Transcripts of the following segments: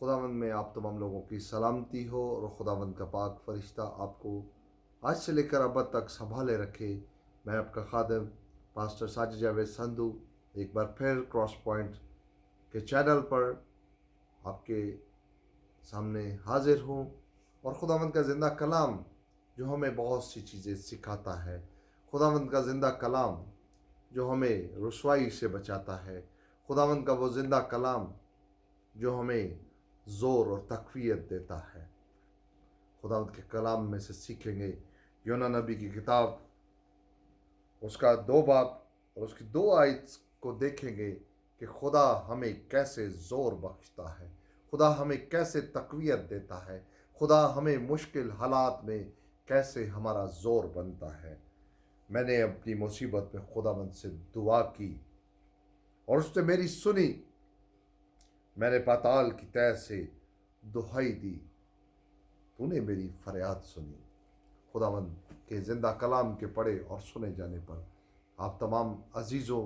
खुदावंद में आप तमाम लोगों की सलामती हो और खुदावंद का पाक फरिश्ता आपको आज से लेकर अब तक संभाले रखे। मैं आपका खादम पास्टर साजिद जावेद संधू एक बार फिर क्रॉस पॉइंट के चैनल पर आपके सामने हाजिर हूँ और खुदावंद का ज़िंदा कलाम जो हमें बहुत सी चीज़ें सिखाता है, खुदावंद का ज़िंदा कलाम जो हमें रुसवाई से बचाता है, खुदावंद का वो ज़िंदा कलाम जो हमें ज़ोर और तक़वियत देता है। खुदावंद के कलाम में से सीखेंगे योना नबी की किताब, उसका 2 बाब और उसकी 2 आयत को देखेंगे कि खुदा हमें कैसे ज़ोर बख्शता है, खुदा हमें कैसे तक़वियत देता है, खुदा हमें मुश्किल हालात में कैसे हमारा ज़ोर बनता है। मैंने अपनी मुसीबत में खुदावंद से दुआ की और उसने मेरी सुनी। मैंने पाताल की तह से दुहाई दी, तूने मेरी फरियाद सुनी। खुदावंद के ज़िंदा कलाम के पढ़े और सुने जाने पर आप तमाम अजीज़ों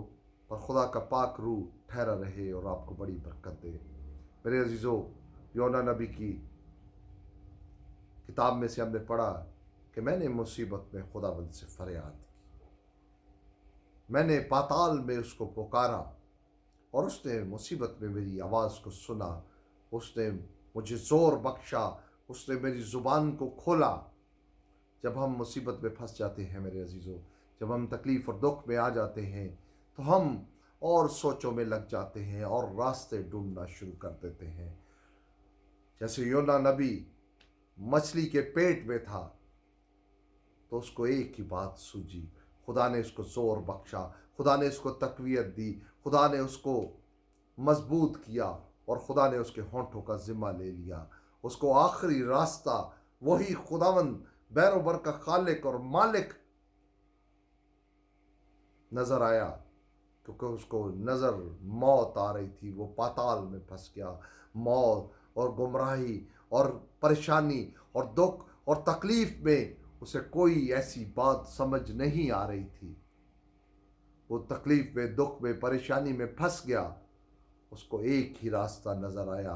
पर खुदा का पाक रूह ठहरा रहे और आपको बड़ी बरकत दे। मेरे अजीज़ों, योना नबी की किताब में से हमने पढ़ा कि मैंने मुसीबत में खुदावंद से फरियाद की, मैंने पाताल में उसको पुकारा और उसने मुसीबत में मेरी आवाज़ को सुना। उसने मुझे ज़ोर बख्शा, उसने मेरी ज़ुबान को खोला। जब हम मुसीबत में फंस जाते हैं मेरे अजीज़ों, जब हम तकलीफ़ और दुख में आ जाते हैं तो हम और सोचों में लग जाते हैं और रास्ते ढूंढना शुरू कर देते हैं। जैसे योना नबी मछली के पेट में था तो उसको एक ही बात सूझी, खुदा ने उसको ज़ोर बख्शा, खुदा ने उसको तक़वियत दी, खुदा ने उसको मजबूत किया और खुदा ने उसके होंठों का ज़िम्मा ले लिया। उसको आखिरी रास्ता वही खुदावंद बैरोबर का खालिक और मालिक नज़र आया, क्योंकि उसको नज़र मौत आ रही थी। वो पाताल में फंस गया। मौत और गुमराही और परेशानी और दुख और तकलीफ़ में उसे कोई ऐसी बात समझ नहीं आ रही थी। वो तकलीफ़ में, दुख में, परेशानी में फंस गया। उसको एक ही रास्ता नज़र आया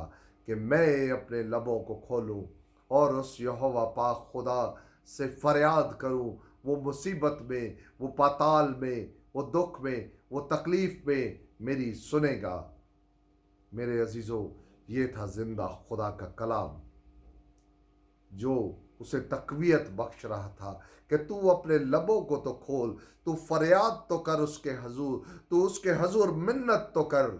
कि मैं अपने लबों को खोलूं और उस यहोवा पाक खुदा से फरियाद करूं। वो मुसीबत में, वो पाताल में, वो दुख में, वो तकलीफ़ में मेरी सुनेगा। मेरे अजीज़ों, ये था ज़िंदा खुदा का कलाम जो उसे तक़वियत बख्श रहा था कि तू अपने लबों को तो खोल, तू फरियाद तो कर उसके हजूर, तू उसके हजूर मिन्नत तो कर।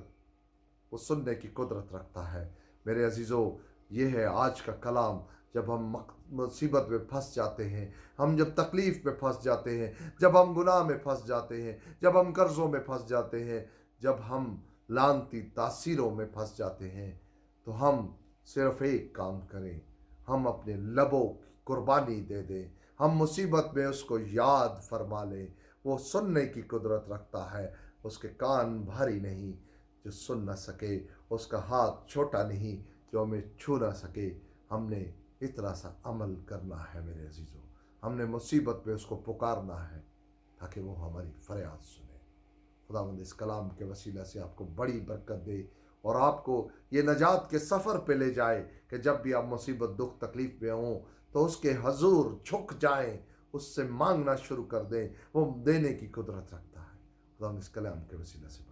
वो सुनने की कुदरत रखता है। मेरे अजीज़ों, ये है आज का कलाम। जब हम मुसीबत में फंस जाते हैं, हम जब तकलीफ़ में फंस जाते हैं, जब हम गुनाह में फंस जाते हैं, जब हम कर्ज़ों में फंस जाते हैं, जब हम लानती तासीरों में फंस जाते हैं, तो हम सिर्फ़ एक काम करें, हम अपने लबों की कुर्बानी दे दें, हम मुसीबत में उसको याद फरमा लें। वो सुनने की कुदरत रखता है। उसके कान भारी नहीं जो सुन न सके, उसका हाथ छोटा नहीं जो हमें छू न सके। हमने इतना सा अमल करना है मेरे अजीज़ों, हमने मुसीबत में उसको पुकारना है ताकि वो हमारी फरियाद सुने। खुदावंद इस कलाम के वसीला से आपको बड़ी बरकत दे और आपको ये नजात के सफ़र पे ले जाए कि जब भी आप मुसीबत, दुख, तकलीफ़ में हों तो उसके हजूर झुक जाएं, उससे मांगना शुरू कर दें। वो देने की कुदरत रखता है। खुदावंद इस कलाम के वसीला से